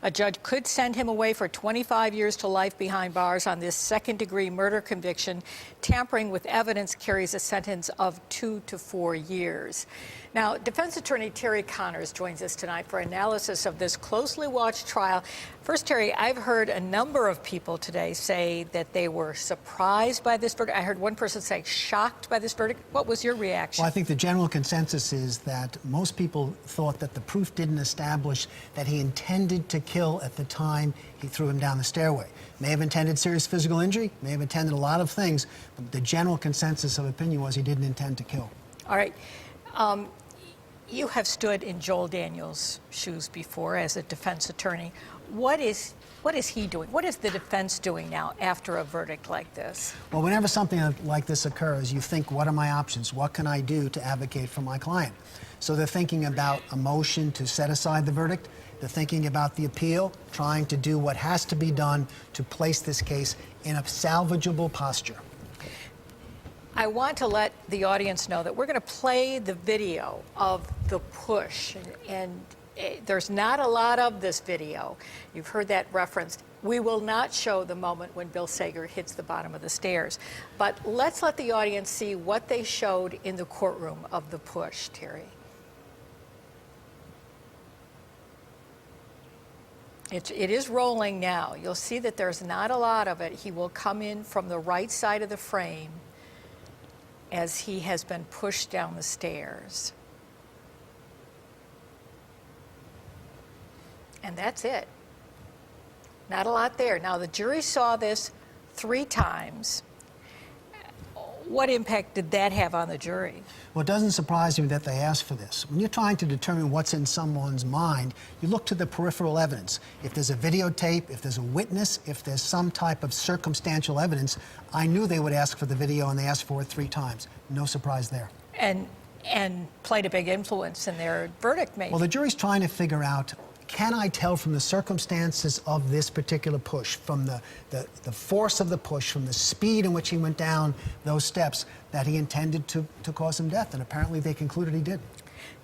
A judge could send him away for 25 years to life behind bars on this second-degree murder conviction. Tampering with evidence carries a sentence of 2 to 4 years. Now, defense attorney Terry Connors joins us tonight for analysis of this closely watched trial. First, Terry, I've heard a number of people today say that they were surprised by this verdict. I heard one person say shocked by this verdict. What was your reaction? Well, I think the general consensus is that most people thought that the proof didn't establish that he intended to kill at the time he threw him down the stairway. May have intended serious physical injury, may have intended a lot of things, but the general consensus of opinion was he didn't intend to kill. All right. You have stood in Joel Daniels' shoes before as a defense attorney. What is he doing? What is the defense doing now after a verdict like this? Well, whenever something like this occurs, you think, what are my options? What can I do to advocate for my client? So they're thinking about a motion to set aside the verdict. They're thinking about the appeal, trying to do what has to be done to place this case in a salvageable posture. I want to let the audience know that we're going to play the video of the push, and there's not a lot of this video. You've heard that referenced. We will not show the moment when Bill Sager hits the bottom of the stairs, but let's let the audience see what they showed in the courtroom of the push, Terry. It is rolling now. You'll see that there's not a lot of it. He will come in from the right side of the frame as he has been pushed down the stairs. And that's it. Not a lot there. Now, the jury saw this 3 times. What impact did that have on the jury? Well, it doesn't surprise me that they asked for this. When you're trying to determine what's in someone's mind, you look to the peripheral evidence. If there's a videotape, if there's a witness, if there's some type of circumstantial evidence, I knew they would ask for the video, and they asked for it 3 times. No surprise there. And played a big influence in their verdict making. Well, the jury's trying to figure out, can I tell from the circumstances of this particular push, from the force of the push, from the speed in which he went down those steps, that he intended to cause him death? And apparently they concluded he did.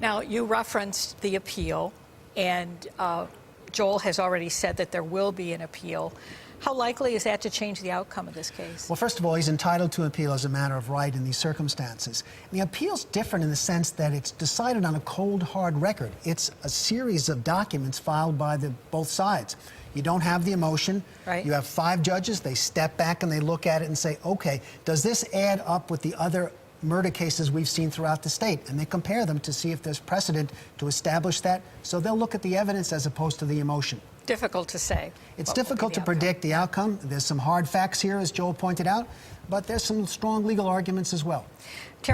Now, you referenced the appeal, and Joel has already said that there will be an appeal. How likely is that to change the outcome of this case? Well, first of all, he's entitled to appeal as a matter of right in these circumstances. The appeal's different in the sense that it's decided on a cold, hard record. It's a series of documents filed by both sides. You don't have the emotion. Right. You have 5 judges. They step back and they look at it and say, okay, does this add up with the other murder cases we've seen throughout the state? And they compare them to see if there's precedent to establish that. So they'll look at the evidence as opposed to the emotion. Difficult to say. It's difficult to predict the outcome. There's some hard facts here, as Joel pointed out, but there's some strong legal arguments as well. Terry,